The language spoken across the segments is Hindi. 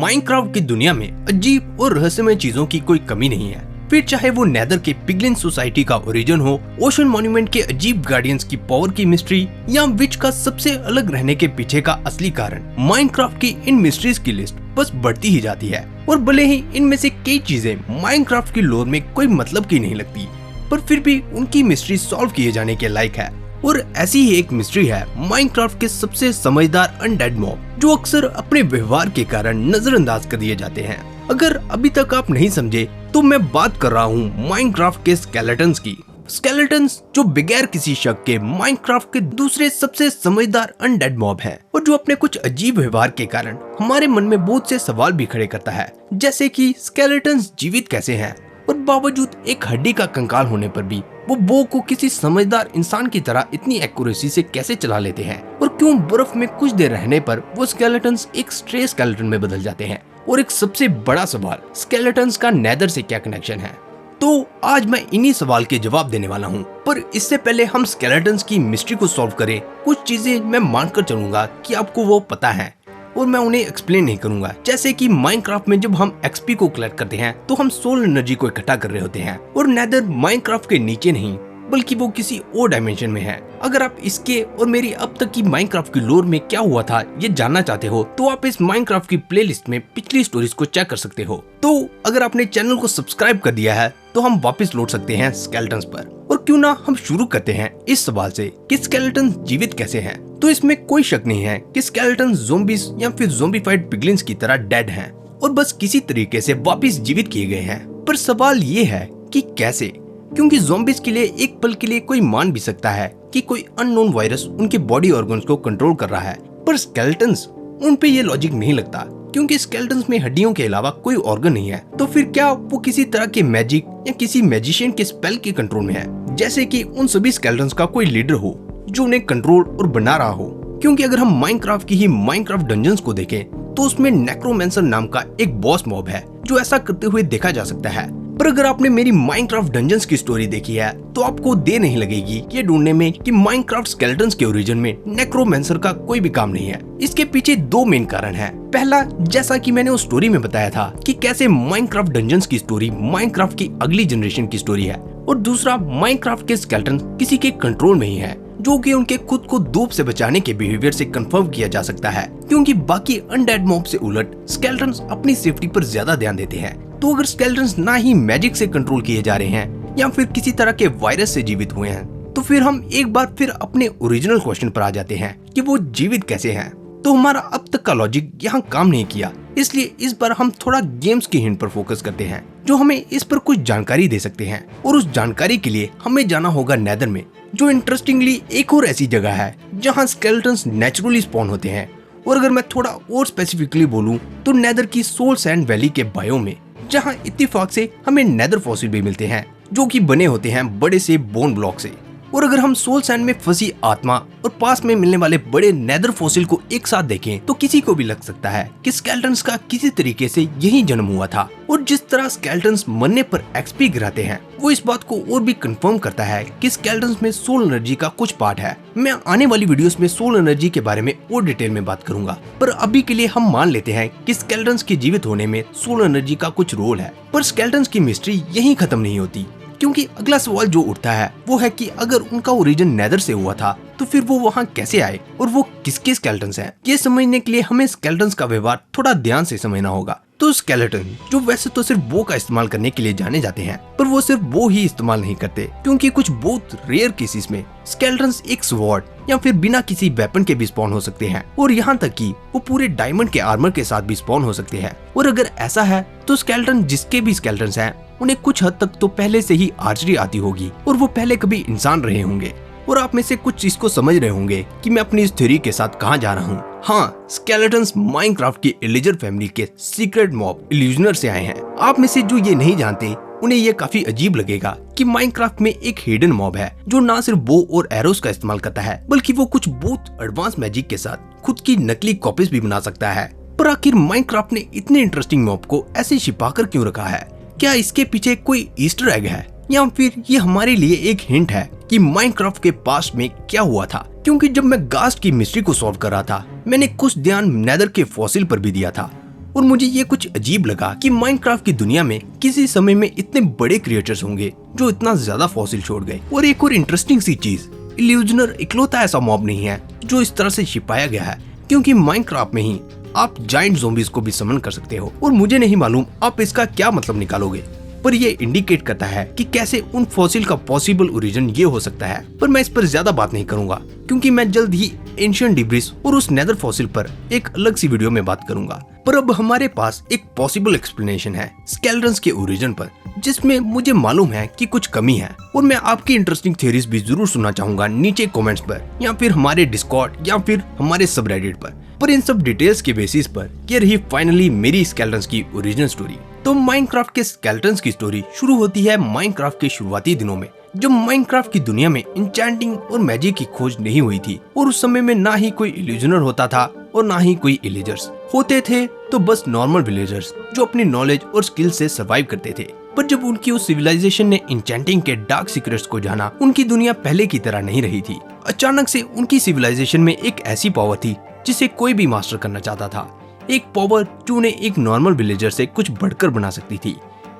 माइनक्राफ्ट की दुनिया में अजीब और रहस्यमय चीजों की कोई कमी नहीं है। फिर चाहे वो नेदर के पिगलिन सोसाइटी का ओरिजिन हो, ओशन मॉन्यूमेंट के अजीब गार्डियंस की पावर की मिस्ट्री, या विच का सबसे अलग रहने के पीछे का असली कारण, माइनक्राफ्ट की इन मिस्ट्रीज की लिस्ट बस बढ़ती ही जाती है। और भले ही इनमें से कई चीजें माइनक्राफ्ट की लोर में कोई मतलब की नहीं लगती, पर फिर भी उनकी मिस्ट्री सॉल्व किए जाने के लायक है। और ऐसी ही एक मिस्ट्री है माइनक्राफ्ट के सबसे समझदार अनडेड मॉब, जो अक्सर अपने व्यवहार के कारण नजरअंदाज कर दिए जाते हैं। अगर अभी तक आप नहीं समझे तो मैं बात कर रहा हूँ माइनक्राफ्ट के स्केलेटन्स की। स्केलेटन्स जो बगैर किसी शक के माइनक्राफ्ट के दूसरे सबसे समझदार अनडेड मॉब हैं, और जो अपने कुछ अजीब व्यवहार के कारण हमारे मन में बहुत से सवाल भी खड़े करता है, जैसे कि स्केलेटन्स जीवित कैसे हैं, और बावजूद एक हड्डी का कंकाल होने पर भी वो बो को किसी समझदार इंसान की तरह इतनी एक्यूरेसी से कैसे चला लेते हैं, और क्यों बर्फ में कुछ देर रहने पर वो स्केलेटन्स एक स्ट्रे स्केलेटन में बदल जाते हैं। और एक सबसे बड़ा सवाल, स्केलेटन्स का नेदर से क्या कनेक्शन है। तो आज मैं इन्हीं सवाल के जवाब देने वाला हूँ। पर इससे पहले हम स्केलेटन्स की मिस्ट्री को सॉल्व करें, कुछ चीजें मैं मानकर चलूंगा कि आपको वो पता है और मैं उन्हें एक्सप्लेन नहीं करूंगा। जैसे कि माइनक्राफ्ट में जब हम एक्सपी को कलेक्ट करते हैं तो हम सोल एनर्जी को इकट्ठा कर रहे होते हैं, और नेदर माइनक्राफ्ट के नीचे नहीं बल्कि वो किसी और डायमेंशन में है। अगर आप इसके और मेरी अब तक की माइनक्राफ्ट की लोर में क्या हुआ था ये जानना चाहते हो तो आप इस माइनक्राफ्ट की प्लेलिस्ट में पिछली स्टोरीज को चेक कर सकते हो। तो अगर आपने चैनल को सब्सक्राइब कर दिया है तो हम वापस लौट सकते हैं स्केलेटन्स पर। और क्यों ना हम शुरू करते हैं इस सवाल से कि स्केलेटन्स जीवित कैसे हैं। तो इसमें कोई शक नहीं है कि स्केलेटन्स ज़ोंबीज या फिर ज़ोंबीफाइड पिगलिन्स की तरह डेड हैं और बस किसी तरीके से वापस जीवित किए गए हैं। पर सवाल ये है कि कैसे, क्योंकि ज़ोंबीज के लिए एक पल के लिए कोई मान भी सकता है कि कोई अननोन वायरस उनके बॉडी ऑर्गन्स को कंट्रोल कर रहा है, पर स्केलेटन्स उन पे ये लॉजिक नहीं लगता, क्योंकि स्केलेटन्स में हड्डियों के अलावा कोई ऑर्गन नहीं है। तो फिर क्या वो किसी तरह के मैजिक या किसी मैजिशियन के स्पेल के कंट्रोल में है, जैसे कि उन सभी स्केलेटन्स का कोई लीडर हो जो उन्हें कंट्रोल और बना रहा हो। क्योंकि अगर हम माइनक्राफ्ट की ही माइनक्राफ्ट डंजन्स को देखें तो उसमें नेक्रोमेंसर नाम का एक बॉस मॉब है जो ऐसा करते हुए देखा जा सकता है। पर अगर आपने मेरी माइनक्राफ्ट डंजन्स की स्टोरी देखी है तो आपको देर नहीं लगेगी ये ढूंढने में कि माइनक्राफ्ट स्केलेटन्स के ओरिजिन में नेक्रोमेंसर का कोई भी काम नहीं है। इसके पीछे दो मेन कारण हैं। पहला, जैसा कि मैंने उस स्टोरी में बताया था कि कैसे माइनक्राफ्ट डंजन्स की स्टोरी माइनक्राफ्ट की अगली जनरेशन की स्टोरी है, और दूसरा, माइनक्राफ्ट के स्केलेटन किसी के कंट्रोल में ही है, जो कि उनके खुद को धूप से बचाने के बिहेवियर से कंफर्म किया जा सकता है। क्योंकि बाकी अनडेड मॉब से उलट स्केलेटन्स अपनी सेफ्टी पर ज्यादा ध्यान देते हैं। तो अगर स्केलेटन्स ना ही मैजिक से कंट्रोल किए जा रहे हैं या फिर किसी तरह के वायरस से जीवित हुए हैं, तो फिर हम एक बार फिर अपने ओरिजिनल क्वेश्चन पर आ जाते हैं कि वो जीवित कैसे हैं। तो हमारा अब तक का लॉजिक यहाँ काम नहीं किया, इसलिए इस बार हम थोड़ा गेम्स की हिंट पर फोकस करते हैं जो हमें इस पर कुछ जानकारी दे सकते हैं। और उस जानकारी के लिए हमें जाना होगा नेदर में, जो इंटरेस्टिंगली एक और ऐसी जगह है जहाँ स्केलेटन्स नेचुरली स्पॉन होते हैं। और अगर मैं थोड़ा और स्पेसिफिकली बोलूँ तो नेदर की सोल सैंड वैली के बायोम में, जहाँ इत्तेफाक से हमें नेदर फॉसिल भी मिलते हैं जो कि बने होते हैं बड़े से बोन ब्लॉक से। और अगर हम सोल सैंड में फंसी आत्मा और पास में मिलने वाले बड़े नेदर फॉसिल को एक साथ देखें तो किसी को भी लग सकता है कि स्केलेटन्स का किसी तरीके से यही जन्म हुआ था। और जिस तरह स्केलेटन्स मरने पर एक्सपी गिराते हैं वो इस बात को और भी कंफर्म करता है कि स्केलेटन्स में सोल एनर्जी का कुछ पार्ट है। मैं आने वाली वीडियोस में सोल एनर्जी के बारे में और डिटेल में बात करूंगा, पर अभी के लिए हम मान लेते हैं कि स्केलेटन्स के जीवित होने में सोल एनर्जी का कुछ रोल है। पर स्केलेटन्स की मिस्ट्री यही खत्म नहीं होती, क्योंकि अगला सवाल जो उठता है वो है कि अगर उनका ओरिजिन नेदर से हुआ था तो फिर वो वहाँ कैसे आए और वो किसके स्केलेटन्स हैं। ये समझने के लिए हमें स्केलेटन्स का व्यवहार थोड़ा ध्यान से समझना होगा। तो स्केलेटन जो वैसे तो सिर्फ बो का इस्तेमाल करने के लिए जाने जाते हैं, पर वो सिर्फ बो ही इस्तेमाल नहीं करते, क्योंकि कुछ बहुत रेयर केसेस में स्केलेटन्स एक स्वॉर्ड या फिर बिना किसी वेपन के भी स्पॉन हो सकते हैं, और यहाँ तक कि वो पूरे डायमंड के आर्मर के साथ भी स्पॉन हो सकते हैं। और अगर ऐसा है तो स्केलेटन जिसके भी स्केलेटन्स हैं उन्हें कुछ हद तक तो पहले से ही आर्चरी आती होगी, और वो पहले कभी इंसान रहे होंगे। और आप में से कुछ इसको समझ रहे होंगे कि मैं अपनी इस थ्योरी के साथ कहाँ जा रहा हूँ। हाँ, स्केलेटन्स माइनक्राफ्ट की इलिजर फैमिली के सीक्रेट मॉब इल्यूजनर से आए हैं। आप में से जो ये नहीं जानते उन्हें ये काफी अजीब लगेगा कि माइनक्राफ्ट में एक हिडन मॉब है जो ना सिर्फ बो और एरोस का इस्तेमाल करता है, बल्कि वो कुछ बहुत एडवांस मैजिक के साथ खुद की नकली कॉपीज भी बना सकता है। पर आखिर माइनक्राफ्ट ने इतने इंटरेस्टिंग मॉब को ऐसे छिपाकर क्यों रखा है? क्या इसके पीछे कोई ईस्टर एग है, या फिर ये हमारे लिए एक हिंट है कि माइनक्राफ्ट के पास्ट में क्या हुआ था? क्योंकि जब मैं गास्ट की मिस्ट्री को सॉल्व कर रहा था मैंने कुछ ध्यान नेदर के फॉसिल पर भी दिया था, और मुझे ये कुछ अजीब लगा कि माइनक्राफ्ट की दुनिया में किसी समय में इतने बड़े क्रिएचर्स होंगे जो इतना ज्यादा फॉसिल छोड़ गए। और एक और इंटरेस्टिंग सी चीज, इल्यूजनर इकलौता ऐसा मॉब नहीं है जो इस तरह से छिपाया गया है, क्योंकि माइनक्राफ्ट में ही आप जायंट ज़ॉम्बीज को भी समन कर सकते हो। और मुझे नहीं मालूम आप इसका क्या मतलब निकालोगे, पर ये इंडिकेट करता है कि कैसे उन फॉसिल का पॉसिबल ओरिजिन ये हो सकता है। पर मैं इस पर ज्यादा बात नहीं करूंगा, क्योंकि मैं जल्द ही एंशिएंट डिब्रिस और उस नेदर फॉसिल पर एक अलग सी वीडियो में बात करूंगा। पर अब हमारे पास एक पॉसिबल एक्सप्लेनेशन है स्केलेटन्स के ओरिजिन पर, जिसमें मुझे मालूम है कि कुछ कमी है। और मैं आपकी इंटरेस्टिंग थ्योरीज भी जरूर सुनना चाहूंगा नीचे कमेंट्स पर, या फिर हमारे डिस्कॉर्ड या फिर हमारे सबरेडिट पर इन सब डिटेल्स के बेसिस पर ये रही फाइनली मेरी स्केलेटन्स की ओरिजिनल स्टोरी। तो माइनक्राफ्ट के स्केलेटन्स की स्टोरी शुरू होती है माइनक्राफ्ट के शुरुआती दिनों में, जब माइनक्राफ्ट की दुनिया में इंचेंटिंग और मैजिक की खोज नहीं हुई थी। और उस समय में ना ही कोई इल्यूजनर होता था और ना ही कोई इलेजर्स होते थे, तो बस नॉर्मल विलेजर्स जो अपनी नॉलेज और स्किल से सर्वाइव करते थे। पर जब उनकी उस सिविलाइजेशन ने इंचेंटिंग के डार्क सीक्रेट्स को जाना, उनकी दुनिया पहले की तरह नहीं रही थी। अचानक से उनकी सिविलाइजेशन में एक ऐसी पावर थी जिसे कोई भी मास्टर करना चाहता था, एक पावर जो उन्हें एक नॉर्मल विलेजर से कुछ बढ़कर बना सकती थी।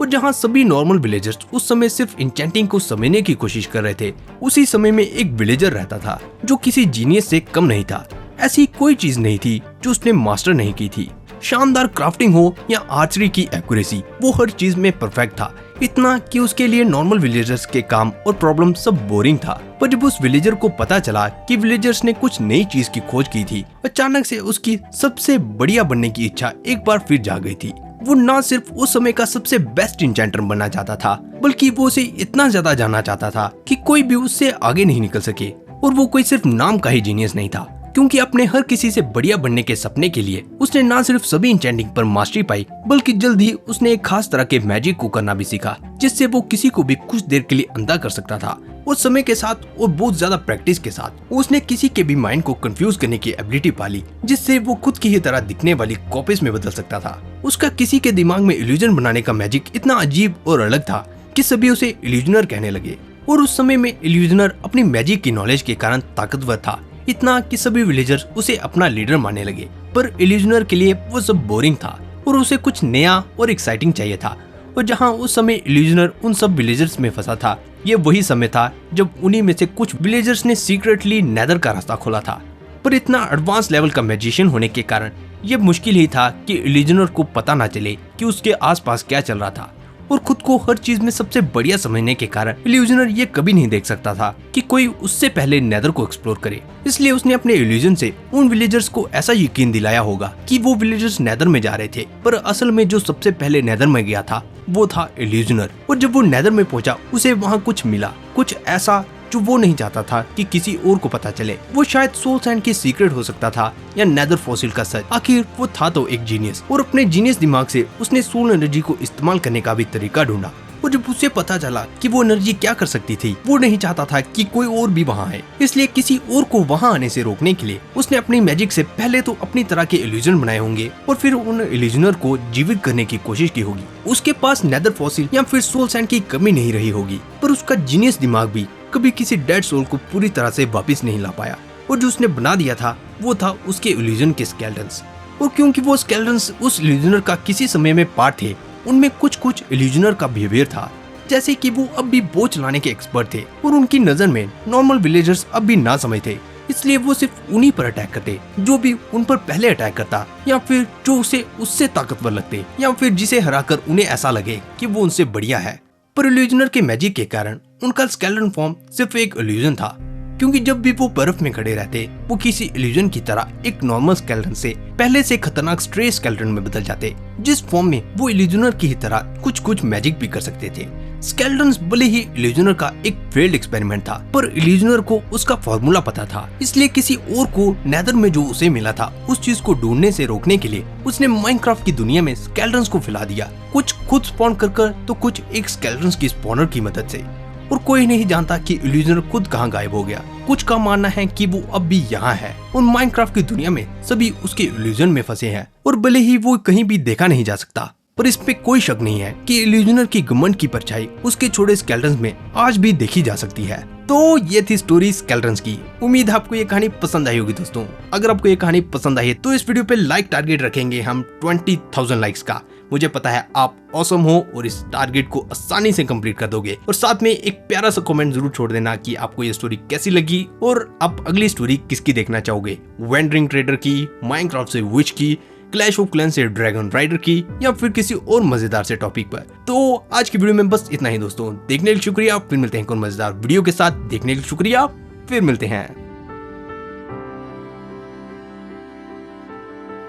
और जहां सभी नॉर्मल विलेजर्स उस समय सिर्फ इंचेंटिंग को समझने की कोशिश कर रहे थे, उसी समय में एक विलेजर रहता था जो किसी जीनियस से कम नहीं था। ऐसी कोई चीज नहीं थी जो उसने मास्टर नहीं की थी। शानदार क्राफ्टिंग हो या आर्चरी की एक्यूरेसी, वो हर चीज में परफेक्ट था, इतना कि उसके लिए नॉर्मल विलेजर्स के काम और प्रॉब्लम सब बोरिंग था। पर जब उस विलेजर को पता चला कि विलेजर्स ने कुछ नई चीज की खोज की थी, अचानक से उसकी सबसे बढ़िया बनने की इच्छा एक बार फिर जाग गई थी। वो न सिर्फ उस समय का सबसे बेस्ट इंचेंटर बनना चाहता था, बल्कि वो उसे इतना ज्यादा जानना चाहता था कि कोई भी उससे आगे नहीं निकल सके। और वो कोई सिर्फ नाम का ही जीनियस नहीं था, क्योंकि अपने हर किसी से बढ़िया बनने के सपने के लिए उसने न सिर्फ सभी इंचेंटिंग पर मास्टरी पाई, बल्कि जल्द ही उसने एक खास तरह के मैजिक को करना भी सीखा, जिससे वो किसी को भी कुछ देर के लिए अंधा कर सकता था। और समय के साथ और बहुत ज्यादा प्रैक्टिस के साथ उसने किसी के भी माइंड को कंफ्यूज करने की एबिलिटी पाली, जिससे वो खुद की ही तरह दिखने वाली कॉपीज में बदल सकता था। उसका किसी के दिमाग में इल्यूजन बनाने का मैजिक इतना अजीब और अलग था कि सभी उसे इल्यूजनर कहने लगे। और उस समय में इल्यूजनर अपनी मैजिक की नॉलेज के कारण ताकतवर था, इतना कि सभी विलेजर्स उसे अपना लीडर मानने लगे। पर इल्यूजनर के लिए वो सब बोरिंग था और उसे कुछ नया और एक्साइटिंग चाहिए था। और जहां उस समय इल्यूजनर उन सब विलेजर्स में फंसा था, ये वही समय था जब उन्हीं में से कुछ विलेजर्स ने सीक्रेटली नेदर का रास्ता खोला था। पर इतना एडवांस लेवल का मैजिशियन होने के कारण ये मुश्किल ही था कि इल्यूजनर को पता ना चले कि उसके आसपास क्या चल रहा था। और खुद को हर चीज में सबसे बढ़िया समझने के कारण इल्यूजनर ये कभी नहीं देख सकता था कि कोई उससे पहले नेदर को एक्सप्लोर करे। इसलिए उसने अपने इल्यूजन से उन विलेजर्स को ऐसा यकीन दिलाया होगा कि वो विलेजर्स नेदर में जा रहे थे, पर असल में जो सबसे पहले नेदर में गया था वो था इल्यूजनर। और जब वो नेदर में पहुंचा, उसे वहाँ कुछ मिला, कुछ ऐसा जो वो नहीं चाहता था कि किसी और को पता चले। वो शायद सोल सैंड की सीक्रेट हो सकता था या नेदर फॉसिल का सच। आखिर वो था तो एक जीनियस, और अपने जीनियस दिमाग से उसने सोल एनर्जी को इस्तेमाल करने का भी तरीका ढूंढा। और जब उसे पता चला कि वो एनर्जी क्या कर सकती थी, वो नहीं चाहता था कि कोई और भी वहाँ है। इसलिए किसी और को वहाँ आने से रोकने के लिए उसने अपनी मैजिक से पहले तो अपनी तरह के इल्यूजन बनाए होंगे और फिर उन इल्यूजनर को जीवित करने की कोशिश की होगी। उसके पास नेदर फॉसिल या फिर सोल सैंड की कमी नहीं रही होगी, पर उसका जीनियस दिमाग भी कभी किसी डेड सोल को पूरी तरह से वापस नहीं ला पाया। और जो उसने बना दिया था वो था उसके इल्यूजन के स्केलेटन्स। और क्योंकि वो स्केलेटन्स उस इल्यूजनर का किसी समय में पार्ट थे, उनमें कुछ इल्यूजनर का बिहेवियर था, जैसे कि वो अब भी बोझ चलाने के एक्सपर्ट थे और उनकी नजर में नॉर्मल विलेजर्स अब भी ना समझते। इसलिए वो सिर्फ उन्हीं पर अटैक करते जो भी उन पर पहले अटैक करता, या फिर जो उसे उससे ताकतवर लगते, या फिर जिसे हराकर उन्हें ऐसा लगे कि वो उनसे बढ़िया है। पर इल्यूजनर के मैजिक के कारण उनका स्केलेटन फॉर्म सिर्फ एक इल्यूजन था, क्योंकि जब भी वो बर्फ में खड़े रहते, वो किसी इल्यूजन की तरह एक नॉर्मल स्केलेटन से पहले से खतरनाक स्ट्रे स्केलेटन में बदल जाते, जिस फॉर्म में वो इल्यूजनर की ही तरह कुछ मैजिक भी कर सकते थे। स्केलेटन्स भले ही इल्यूजनर का एक फेल्ड एक्सपेरिमेंट था, पर इल्यूजनर को उसका फॉर्मूला पता था। इसलिए किसी और को नेदर में जो उसे मिला था उस चीज को ढूंढने से रोकने के लिए उसने माइनक्राफ्ट की दुनिया में स्केलेटन्स को फैला दिया, कुछ खुद स्पॉन कर तो कुछ एक स्केलेटन्स की स्पॉनर की मदद से। और कोई नहीं जानता कि इल्यूजनर खुद कहाँ गायब हो गया। कुछ का मानना है कि वो अब भी यहाँ है और माइनक्राफ्ट की दुनिया में सभी उसके इल्यूजन में फंसे हैं, और भले ही वो कहीं भी देखा नहीं जा सकता, पर इस पे कोई शक नहीं है कि इल्यूजनर की घमंड की परछाई उसके छोटे स्केलेटन्स में आज भी देखी जा सकती है। तो ये थी स्टोरी स्केलेटन्स की। उम्मीद है आपको ये कहानी पसंद आई होगी दोस्तों। अगर आपको ये कहानी पसंद आई है तो इस वीडियो पे लाइक टारगेट रखेंगे हम 20,000 लाइक्स का। मुझे पता है आप ऑसम हो और इस टारगेट को आसानी से कंप्लीट कर दोगे। और साथ में एक प्यारा सा कमेंट जरूर छोड़ देना कि आपको ये स्टोरी कैसी लगी और आप अगली स्टोरी किसकी देखना चाहोगे, वेंडरिंग ट्रेडर की, माइनक्राफ्ट से विच की, क्लैश ऑफ क्लैंस से ड्रैगन राइडर की, या फिर किसी और मजेदार से टॉपिक पर। तो आज की वीडियो में बस इतना ही दोस्तों। देखने के लिए शुक्रिया, फिर मिलते हैं एक और मजेदार वीडियो के साथ। देखने के लिए शुक्रिया, फिर मिलते हैं।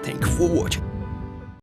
Thank you for watching.